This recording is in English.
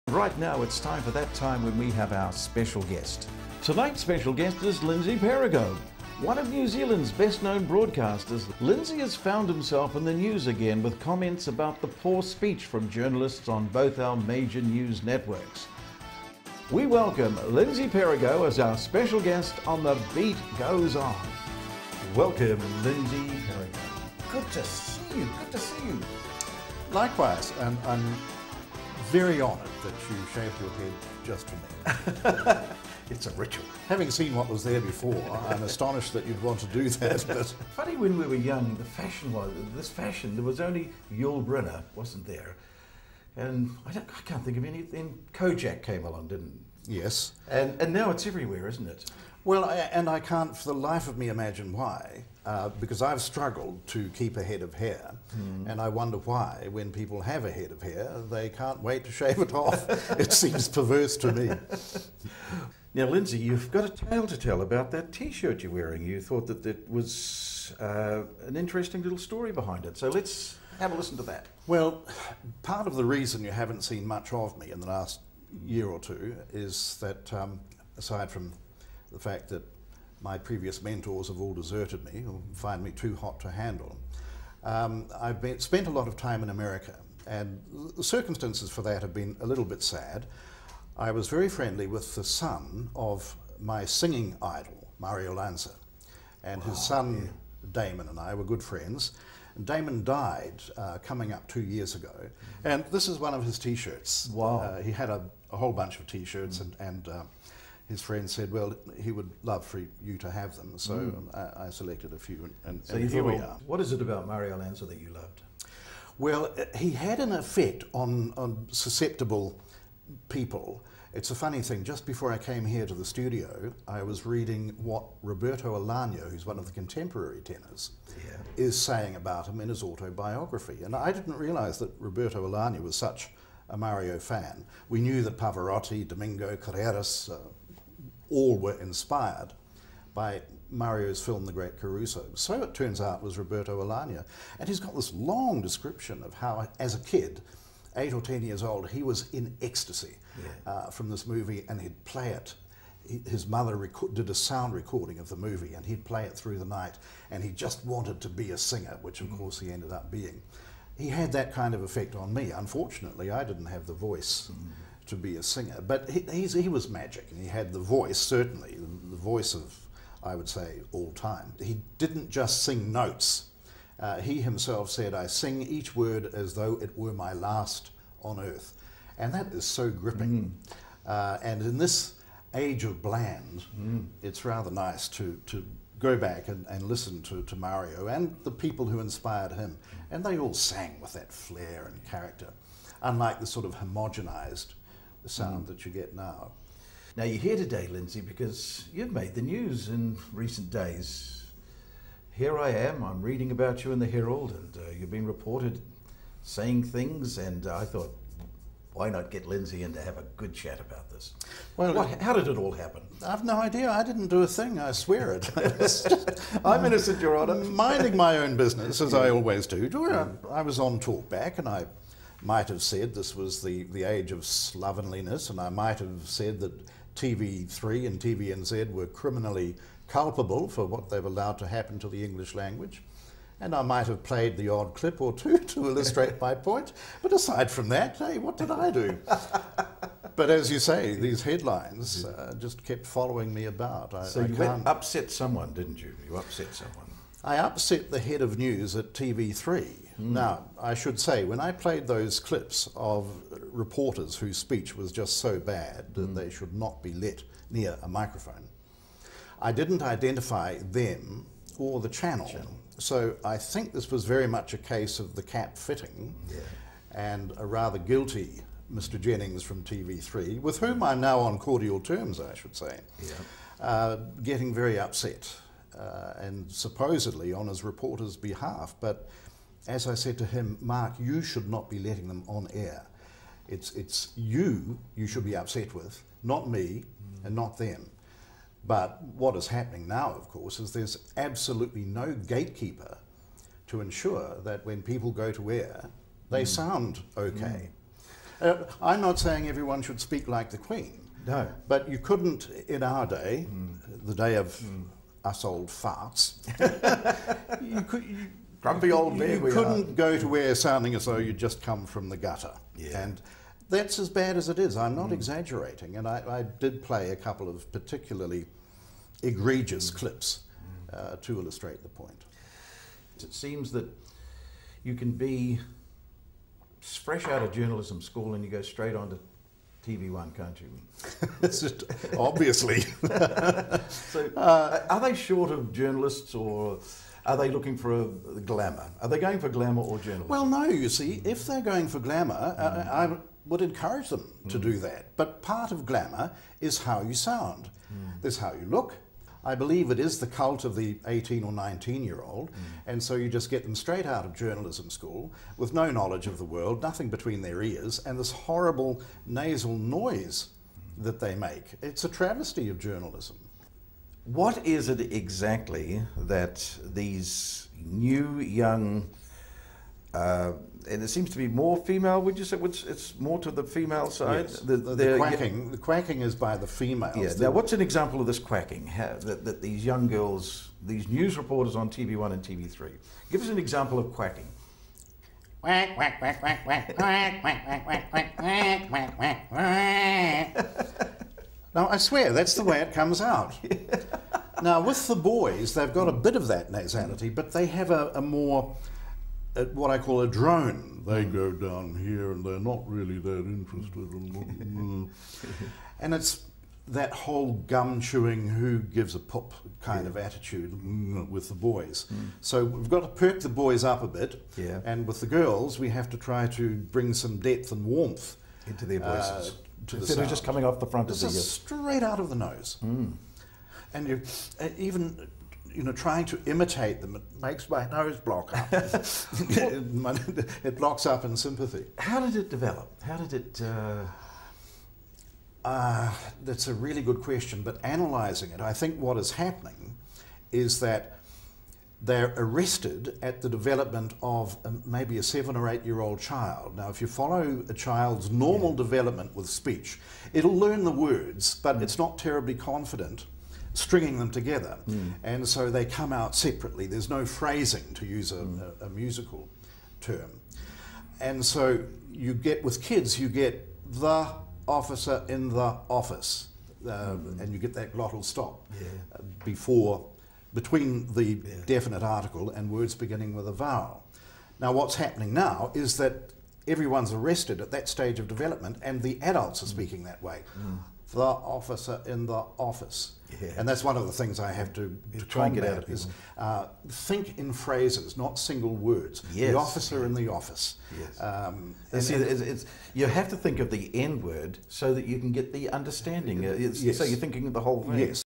Right now it's time for that time when we have our special guest. Tonight's special guest is Lindsay Perigo, one of New Zealand's best-known broadcasters. Lindsay has found himself in the news again with comments about the poor speech from journalists on both our major news networks. We welcome Lindsay Perigo as our special guest on The Beat Goes On. Welcome, Lindsay Perigo. Good to see you, good to see you. Likewise, and I'm very honoured that you shaved your head just for me. It's a ritual. Having seen what was there before, I'm astonished that you'd want to do that. But funny, when we were young, the fashion was, there was only Yul Brynner, wasn't there? And I can't think of anything. Kojak came along, didn't it? yes. And now it's everywhere, isn't it? Well, and I can't for the life of me imagine why, because I've struggled to keep a head of hair, and I wonder why, when people have a head of hair, they can't wait to shave it off. It seems perverse to me. Now, Lindsay, you've got a tale to tell about that T-shirt you're wearing. You thought that there was an interesting little story behind it, so let's have a listen to that. Well, part of the reason you haven't seen much of me in the last year or two is that, aside from the fact that my previous mentors have all deserted me or find me too hot to handle, I've spent a lot of time in America, and the circumstances for that have been a little bit sad. I was very friendly with the son of my singing idol, Mario Lanza, and his son Damon and I were good friends. And Damon died coming up 2 years ago, and this is one of his T-shirts. Wow. He had a whole bunch of T-shirts, and his friend said, well, he would love for you to have them, so I selected a few, and So here we are. what is it about Mario Lanza that you loved? Well, he had an effect on susceptible people. It's a funny thing, just before I came here to the studio, I was reading what Roberto Alagno, who's one of the contemporary tenors, is saying about him in his autobiography. And I didn't realise that Roberto Alagno was such a Mario fan. We knew that Pavarotti, Domingo, Carreras, all were inspired by Mario's film The Great Caruso. So it turns out was Roberto Alagno. And he's got this long description of how, as a kid, 8 or 10 years old, he was in ecstasy from this movie, and he'd play it. His mother did a sound recording of the movie, and he'd play it through the night, and he just wanted to be a singer, which of course he ended up being. He had that kind of effect on me. Unfortunately, I didn't have the voice to be a singer, but he was magic, and he had the voice, certainly, the voice of, I would say, all time. He didn't just sing notes. He himself said, I sing each word as though it were my last on earth. And that is so gripping. And in this age of bland, it's rather nice to go back and listen to Mario and the people who inspired him. And they all sang with that flair and character, unlike the sort of homogenized sound that you get now. Now, you're here today, Lindsay, because you've made the news in recent days. Here I am, I'm reading about you in the Herald, and you've been reported saying things, and I thought, why not get Lindsay in to have a good chat about this? Well, how did it all happen? I've no idea. I didn't do a thing, I swear it. I'm innocent, Your Honour. Minding my own business, as I always do. I was on Talkback, and I might have said this was the age of slovenliness, and I might have said that TV3 and TVNZ were criminally culpable for what they've allowed to happen to the English language. And I might have played the odd clip or two to illustrate my point. But aside from that, hey, what did I do? But as you say, these headlines just kept following me about. So you upset someone, didn't you? You upset someone. I upset the head of news at TV3. Now, I should say, when I played those clips of reporters whose speech was just so bad that they should not be let near a microphone, I didn't identify them or the channel. So I think this was very much a case of the cap fitting, and a rather guilty Mr. Jennings from TV3, with whom I'm now on cordial terms, I should say, getting very upset, and supposedly on his reporter's behalf. But as I said to him, Mark, you should not be letting them on air. It's you should be upset with, not me and not them. But what is happening now, of course, is there's absolutely no gatekeeper to ensure that when people go to air, they sound okay. I'm not saying everyone should speak like the Queen. No. But you couldn't, in our day, the day of us old farts, Grumpy old bear you we couldn't go to where sounding as though you'd just come from the gutter. Yeah. And that's as bad as it is. I'm not exaggerating. And I did play a couple of particularly egregious clips to illustrate the point. It seems that you can be fresh out of journalism school and you go straight on to TV1, can't you? Obviously. So, are they short of journalists, or are they looking for a glamour? Are they going for glamour or journalism? Well, no, you see, if they're going for glamour, I would encourage them to do that. But part of glamour is how you sound. There's how you look. I believe it is the cult of the 18 or 19-year-old, and so you just get them straight out of journalism school with no knowledge of the world, nothing between their ears, and this horrible nasal noise that they make. It's a travesty of journalism. What is it exactly that these new, young, and it seems to be more female, would you say? It's more to the female side? Yes. The quacking is by the females. Yeah. Now, what's an example of this quacking? That these young girls, these news reporters on TV1 and TV3, give us an example of quacking. Quack, quack, quack, quack, quack, quack, quack, quack, quack, quack, quack, quack, quack. Now, I swear, that's the way it comes out. Now, with the boys, they've got a bit of that nasality, but they have a more, what I call a drone. They go down here and they're not really that interested in and it's that whole gum-chewing, who gives a pop kind of attitude with the boys. So we've got to perk the boys up a bit, and with the girls, we have to try to bring some depth and warmth into their voices. Instead of just coming off the front of the straight out of the nose. And you even trying to imitate them, it makes my nose block up. It blocks up in sympathy. How did it develop? How did it... That's a really good question, but analysing it, I think what is happening is that they're arrested at the development of maybe a 7 or 8 year old child. Now, if you follow a child's normal development with speech, it'll learn the words, but it's not terribly confident stringing them together. And so they come out separately. There's no phrasing, to use a musical term. And so you get, with kids, you get the officer in the office, and you get that glottal stop between the definite article and words beginning with a vowel. Now, what's happening now is that everyone's arrested at that stage of development, and the adults are speaking that way. The officer in the office. And that's one of the things I have to try and get out of is think in phrases, not single words. The officer in the office. You have to think of the N word so that you can get the understanding. So you're thinking of the whole thing. Yes.